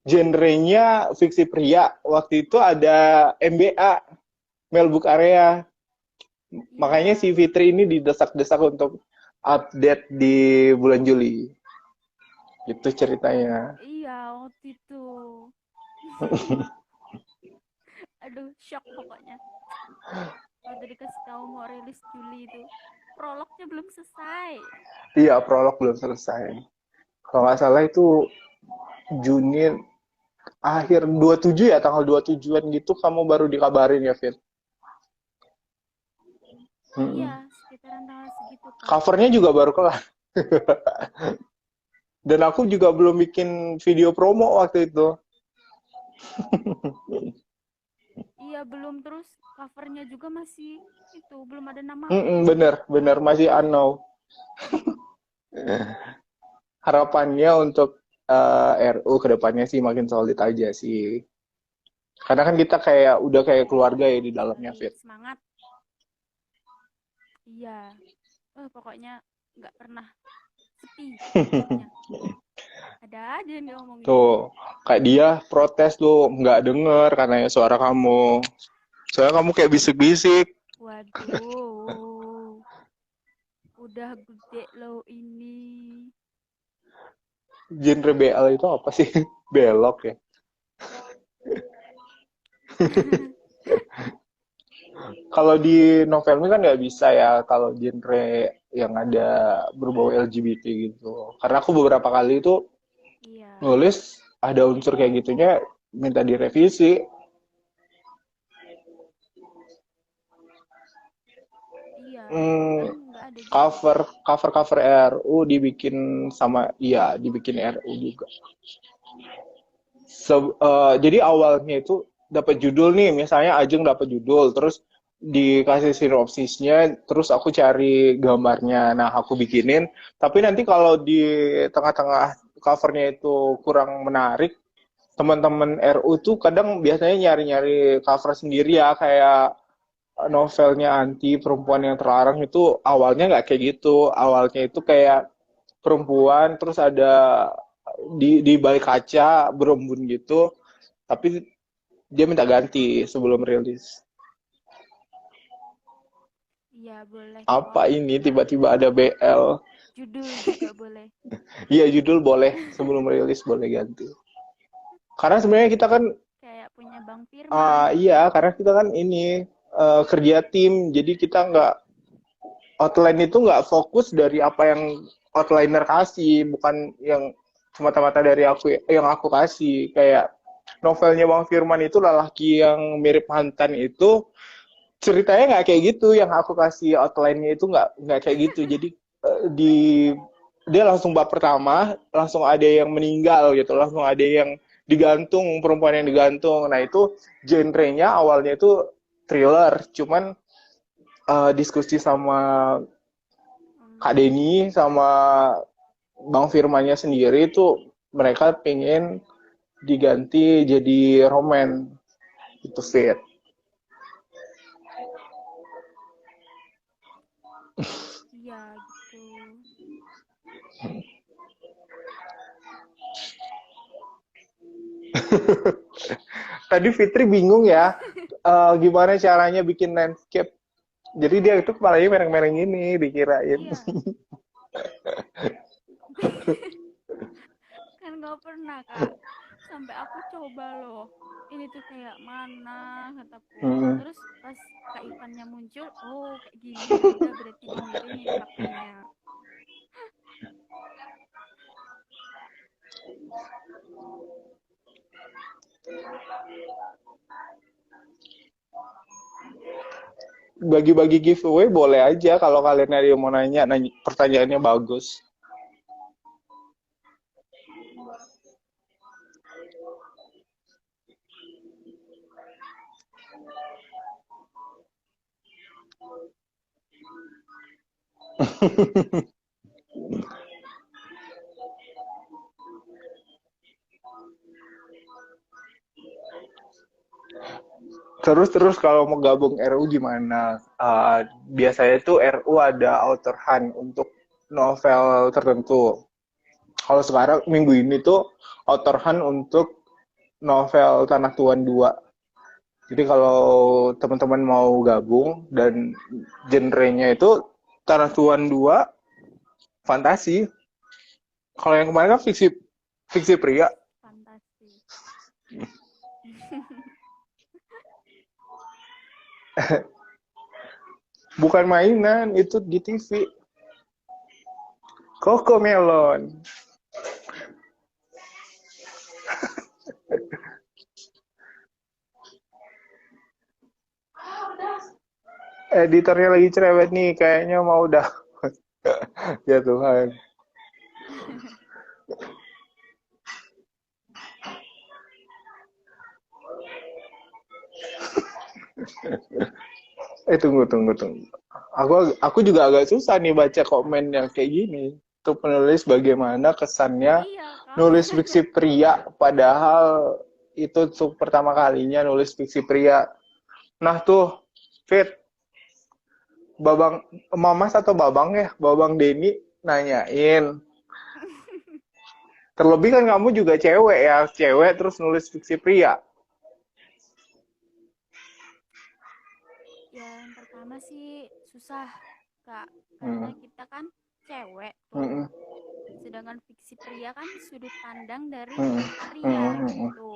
genrenya fiksi pria. Waktu itu ada MBA, Male Book Area. Makanya si Iya, Fitri ini didesak-desak untuk update di bulan Juli. Itu ceritanya. iya, waktu itu. Aduh, shock pokoknya waktu dikasih tahu mau rilis Juli itu, prolognya belum selesai. Iya, prolog belum selesai. Kalau nggak salah itu Juni akhir 27 ya, tanggal 27-an gitu kamu baru dikabarin ya, Fit? Iya, Mm-mm. sekitaran tanggal segitu kak. Covernya juga baru kelar. Dan aku juga belum bikin video promo waktu itu. Iya, belum, terus covernya juga masih itu, belum ada namaku. Mm-mm, bener, bener masih unknown. Harapannya untuk RU kedepannya sih makin solid aja sih. Karena kan kita kayak udah kayak keluarga ya di dalamnya, Solid, Fit. semangat. Iya, pokoknya nggak pernah sepi pokoknya, ada aja yang diomongin. Tuh, kayak dia protes tuh, nggak denger karena suara kamu. Soalnya kamu kayak bisik-bisik. Waduh, udah gede loh ini. Genre BL itu apa sih? Belok ya. Kalau di novel ini kan nggak bisa ya kalau genre yang ada berbau LGBT gitu. Karena aku beberapa kali itu Iya, nulis ada unsur kayak gitunya, minta direvisi. iya, kan Hmm, nggak ada juga. cover RU dibikin sama, iya dibikin RU juga. Jadi awalnya itu dapat judul nih, misalnya Ajeng dapat judul, terus dikasih sinopsisnya, terus aku cari gambarnya, nah aku bikinin. Tapi nanti kalau di tengah-tengah covernya itu kurang menarik, teman-teman RU tuh kadang biasanya nyari-nyari cover sendiri ya, kayak novelnya Anti Perempuan yang Terlarang itu awalnya nggak kayak gitu. Awalnya itu kayak perempuan terus ada di balik kaca berembun gitu, tapi dia minta ganti sebelum rilis. Iya, boleh Apa kok. ini tiba-tiba ada BL? Judul juga boleh. Iya judul boleh, sebelum rilis boleh ganti. Karena sebenarnya kita kan Kayak punya Bang Firman. iya karena kita kan ini kerja tim, jadi kita nggak, outline itu nggak fokus dari apa yang outliner kasih, bukan yang semata-mata dari aku yang aku kasih. Kayak novelnya Bang Firman itu Lelaki yang Mirip Mantan itu ceritanya nggak kayak gitu, yang aku kasih outline-nya itu nggak kayak gitu. Jadi di dia langsung bab pertama langsung ada yang meninggal gitu, langsung ada yang digantung, perempuan yang digantung. Nah itu genrenya awalnya itu thriller, cuman diskusi sama Kak Hmm, Denny sama Bang Firmannya sendiri itu mereka pengen diganti jadi roman itu, Fit. iya gitu. Tadi Fitri bingung ya, gimana caranya bikin landscape. Jadi dia itu kepalanya mereng-mereng ini dikirain. Iya, kan nggak pernah kak, sampai aku coba loh. Ini tuh kayak mana kataku. Mm-mm. Terus pas Kak Ivannya muncul, oh kayak gini ya udah berarti dimiringin HP-nya. Bagi-bagi giveaway boleh aja kalau kalian ada yang mau nanya, pertanyaannya bagus. Terus kalau mau gabung RU gimana? Biasanya tuh RU ada author hunt untuk novel tertentu. Kalau sekarang minggu ini tuh author hunt untuk novel Tanah Tuan 2. Jadi kalau teman-teman mau gabung dan genrenya itu Tanah Tuan 2 fantasi. Kalau yang kemarin kan fiksi fiksi pria, Fantasi. bukan mainan, itu di TV. Coco Melon. Editornya lagi cerewet nih, kayaknya mau udah. Ya Tuhan. Tunggu. Aku juga agak susah nih baca komen yang kayak gini. Untuk penulis bagaimana kesannya Iya kak. nulis fiksi pria, padahal itu tuh pertama kalinya nulis fiksi pria. Nah tuh, Fit, Babang Mamas atau Babang ya, Babang Denny nanyain. Terlebih kan kamu juga cewek ya, cewek terus nulis fiksi pria. Ya yang pertama sih susah kak, karena Hmm. kita kan cewek tuh. Hmm. Sedangkan fiksi pria kan sudut pandang dari Hmm. pria Hmm. Hmm. gitu.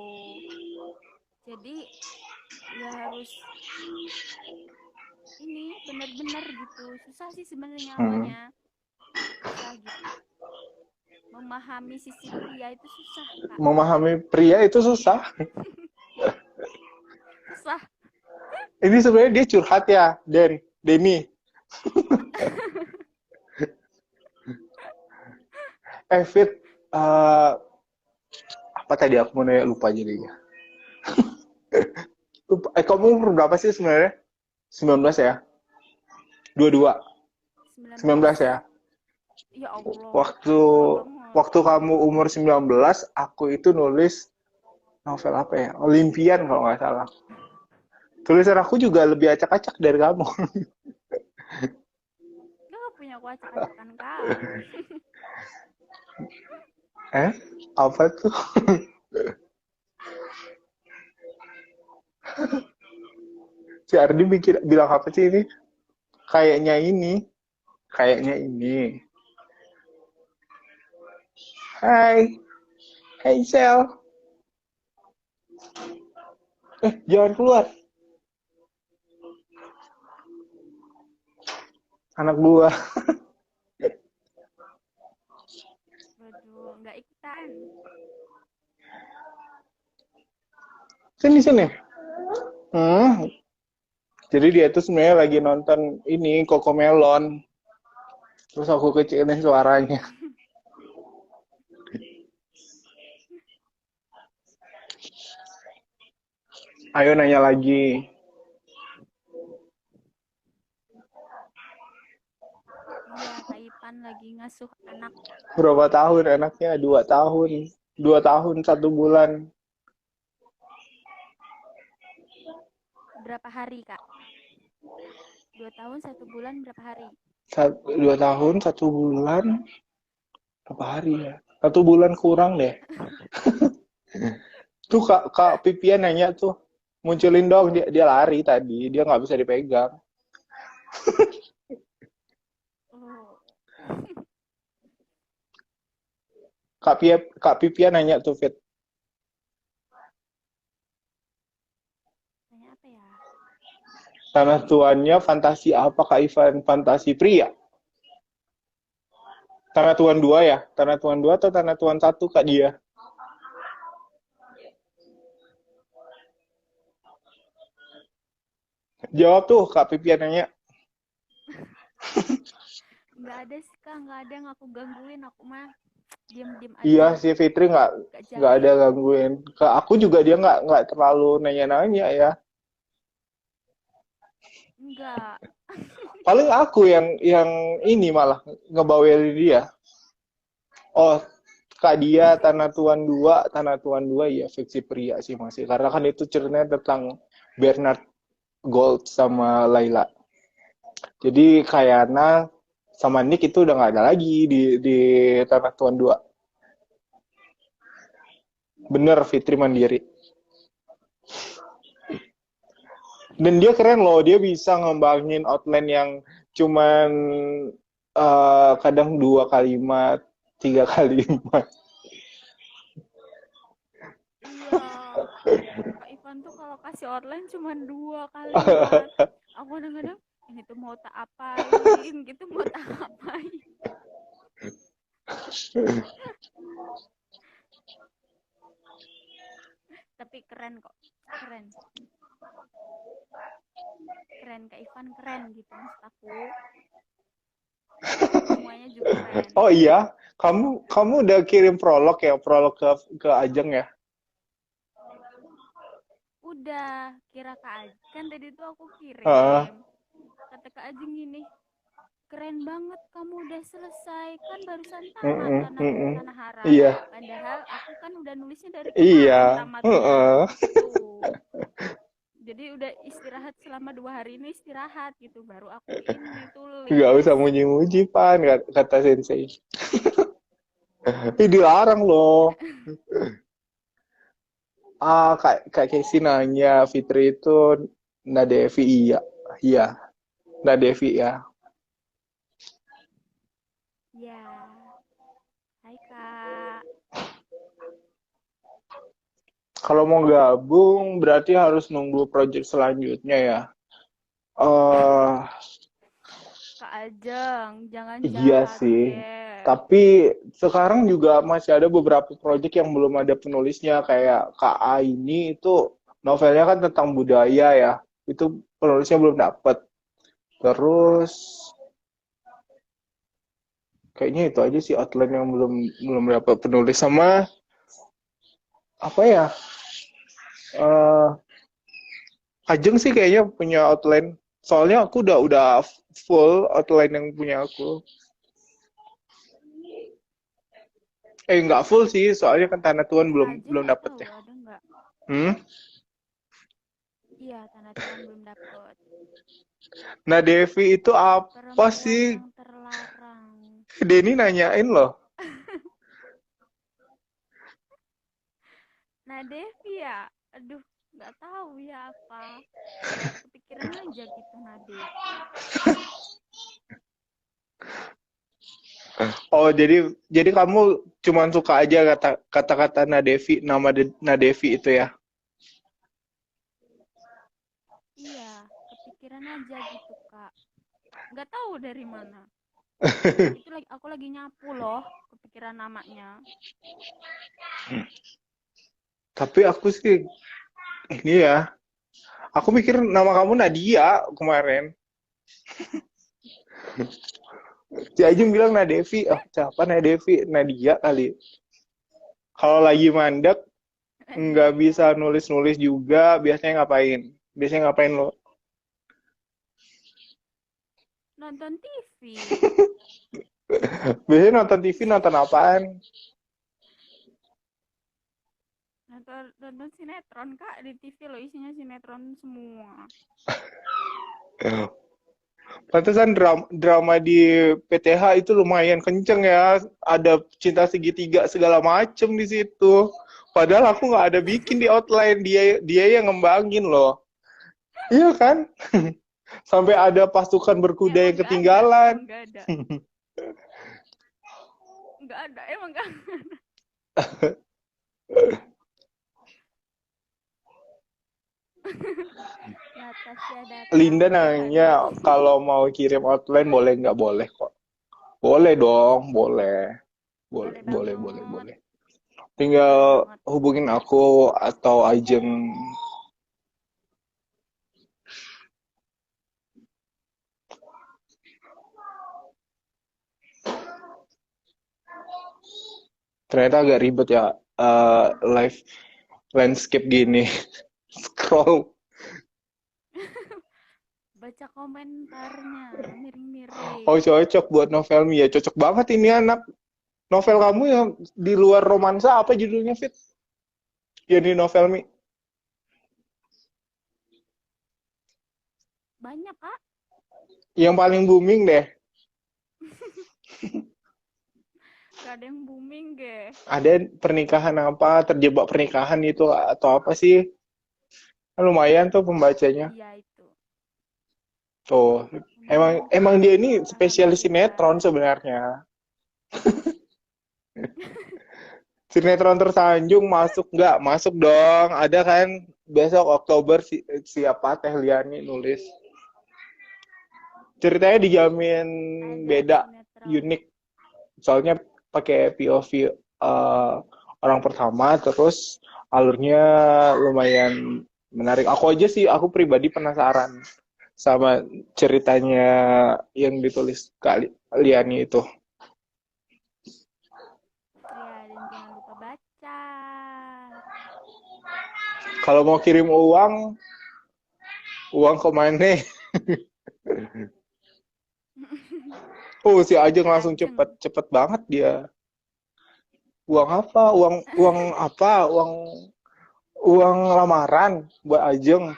Jadi ya harus ini benar-benar gitu. Susah sih sebenarnya Hmm. awalnya. Susah gitu. Memahami sisi pria itu susah, Kak. Memahami pria itu susah. Susah. Ini sebenarnya dia curhat ya, Denny. Fit, uh, apa tadi aku mau nanya, lupa jadinya. Kamu umur berapa sih sebenarnya? 19 ya? 22? 19 19. ya? Ya Allah, Waktu tua banget. waktu kamu umur 19, aku itu nulis novel apa ya? Olimpian kalau nggak salah. Tulisan aku juga lebih acak-acak dari kamu. Gak punya aku acak-acakan, Kak. Eh? Apa tuh? Si Ardi bilang apa sih ini? Kayaknya ini. Kayaknya ini. Hai. Hai Sel. Jangan keluar. Anak buah. Waduh, nggak ikutan. Sini, sini. Hmm. Jadi dia tuh sebenarnya lagi nonton ini Cocomelon. Terus aku kecilin suaranya. Ayo nanya lagi. Iya, Kak Ipan lagi ngasuh anak. Berapa tahun anaknya? 2 tahun. 2 tahun 1 bulan. Berapa hari, Kak? 2 tahun 1 bulan berapa hari? 2 tahun 1 bulan. Berapa hari ya? 1 bulan kurang deh. Tuh Kak Pipian nanya tuh. Munculin dong, dia lari tadi. Dia nggak bisa dipegang. Oh, Kak Pipian nanya tuh Fit. tuannya apa ya? Tanah tuannya fantasi apa Kak Ivan? Fantasi pria. Tanah tuan dua ya? Tanah tuan dua atau tanah tuan satu Kak dia? Jawab tuh Kak Pipian nanya. Nggak ada sih Kak, nggak ada yang aku gangguin, aku mah diam-diam Iya aja, si Fitri nggak nggak ada jaim. gangguin. Ke aku juga dia nggak terlalu nanya-nanya ya. Enggak. Paling aku yang ini malah ngebawelin dia. Oh, Kak dia Tanah Tuan dua ya fiksi pria sih masih. Karena kan itu ceritanya tentang Bernard Gold sama Laila. Jadi Kayana sama Nick itu udah nggak ada lagi di Tanah Tuan dua. Bener Fitri mandiri. Dan dia keren loh, dia bisa ngembangin outline yang cuman kadang 2 kalimat, 3 kalimat. Iya, Kak Ivan tuh kalau kasih outline cuma 2 kalimat. Aku kadang-kadang ini tuh mau tak apain gitu, mau tak apain. Tapi keren kok, keren, keren Kak Ivan keren gitu maksud aku. Semuanya juga keren. Oh iya, kamu udah kirim prolog ya, prolog ke Ajeng ya? Udah, kira Kak Ajeng kan tadi tuh aku Heeh. kirim. Kata Kak Ajeng gini, keren banget kamu udah selesai kan barusan tamat Mm-mm, tanah mm-mm. tanah haram. Iya, Padahal aku kan udah nulisnya dari iya. kemarin tamatnya. Heeh. Tuh. Jadi udah istirahat selama 2 hari ini istirahat gitu. Baru aku ini Nggak tulis. usah muji-muji, Pan, kata Sensei. Ih, dilarang loh. Kak Casey nanya, Fitri itu Nadevi, iya. Iya, Nadevi ya. Ya, hai Kak. Kalau mau gabung, berarti harus nunggu project selanjutnya ya. eh Kak Ajeng, jangan iya jahat sih. deh. Tapi sekarang juga masih ada beberapa project yang belum ada penulisnya. Kayak KA ini itu novelnya kan tentang budaya ya. Itu penulisnya belum dapet. Terus kayaknya itu aja sih outline yang belum belum dapat penulis sama apa ya? eh Ajeng sih kayaknya punya outline. Soalnya aku udah full outline yang punya aku. Nggak full sih, soalnya kan Tanah Tuan Kak belum Ajeng belum nggak dapet tahu ya. ada nggak? Hmm? Iya, tanda tuan belum dapet. Nah, Devi itu apa Perempuan sih? yang terlarang. Denny nanyain loh. Nah, Devi ya, aduh, nggak tahu ya apa. Kepikiran aja gitu Nah Devi. Oh, jadi kamu cuma suka aja kata-kata Nadevi, nama Nadevi itu ya. Iya, kepikiran aja gitu Kak. Nggak tahu dari mana. Itu lagi aku lagi nyapu loh, kepikiran namanya. Tapi aku sih ini ya, aku mikir nama kamu Nadia kemarin. Si Ajeng bilang Nadevi, oh siapa Nadevi? Nadia kali. Kalau lagi mandek nggak Dia bisa nulis-nulis juga, biasanya ngapain? Biasanya ngapain lo? nonton TV. Biasanya nonton TV nonton apaan? Nonton sinetron Kak di TV loh isinya sinetron semua. Pantesan drama di PTH itu lumayan kenceng ya. Ada cinta segitiga segala macem di situ. Padahal aku nggak ada bikin di outline, dia dia yang ngembangin loh. Iya kan? Sampai ada pasukan berkuda Emang yang nggak ada, ketinggalan. emang nggak ada, nggak ada, emang nggak. Natasha Linda datang ke nanya hati. kalau mau kirim outline boleh nggak? Boleh kok. Boleh dong, boleh. Boleh, Boleh boleh, boleh, banget. boleh. Boleh Tinggal banget. hubungin aku atau Ajeng. Ternyata agak ribet ya live landscape gini. Scroll. Baca komentarnya, Oh miring-miring. cocok buat novel ya. Cocok banget ini anak. Novel kamu yang di luar romansa apa judulnya Fit? Yang di novel Mi. Banyak, Kak. Yang paling booming deh. Gak ada yang booming, ge. Ada pernikahan apa, terjebak pernikahan itu atau apa sih? Lumayan tuh pembacanya. Iya, itu. Tuh, emang Lumayan, emang Kak. dia ini spesialis sinetron Alhamdulillah. sebenarnya. Sinetron tersanjung masuk nggak? Masuk dong. Ada kan besok Oktober siapa Teh Liani nulis. Ceritanya dijamin Ada beda, sinetron. unik. Soalnya pakai POV orang pertama, terus alurnya lumayan menarik. Aku aja sih, aku pribadi penasaran sama ceritanya yang ditulis kali Liani itu. Ya, dan jangan lupa baca. Kalau mau kirim uang, uang kemana? Oh, si Ajeng Ke langsung cepet, Ajeng. cepet banget dia. Uang apa? Uang apa? Uang lamaran buat Ajeng.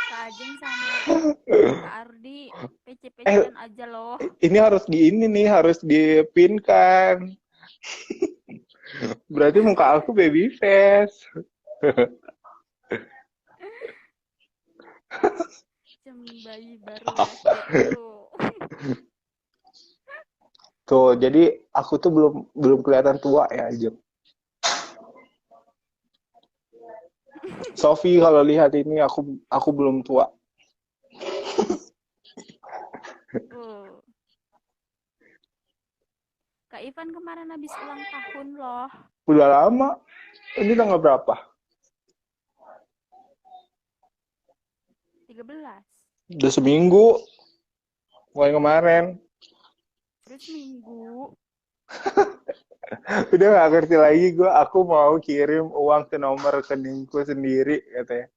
Ke Ajeng sama Kak Ardi. Eh, PC-PC-an aja loh. ini harus di ini nih, harus dipinkan. Berarti muka aku baby face. Cem bayi baru lahir tuh. Tuh, jadi aku tuh belum belum kelihatan tua ya, Ajeng. Sofi kalau lihat ini aku belum tua. uh. Kak Ivan kemarin habis ulang tahun loh. Udah lama. Ini tanggal berapa? 13. Udah seminggu. Mulai kemarin. Terus minggu. Udah gak ngerti lagi gue. Aku mau kirim uang ke nomor rekeningku sendiri katanya.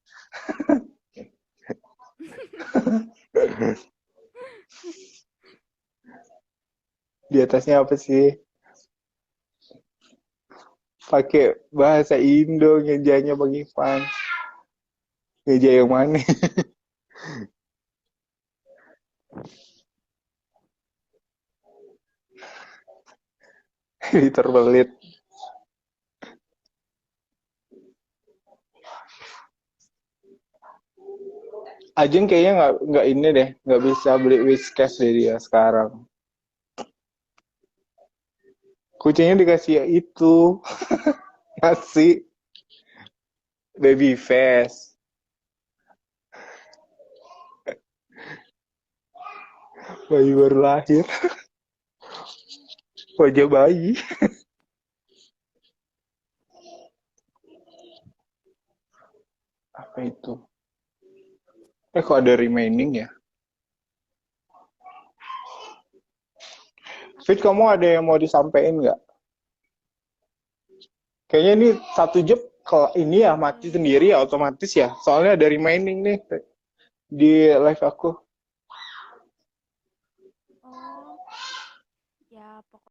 Di atasnya apa sih? Pakai bahasa Indo ngejanya Bang Ivan. Ngeja yang mana? Terbelit. Ajeng kayaknya nggak ini deh, nggak bisa beli Whiskas deh dia sekarang. Kucingnya dikasih ya itu ngasih baby face, bayi baru lahir, wajah bayi. Apa itu? Kok ada remaining ya? Fit, Apa kamu itu? ada yang mau disampaikan nggak? Kayaknya ini satu jam kalau ini ya mati sendiri ya otomatis ya. Soalnya ada remaining nih di live aku. Oh, ya pokoknya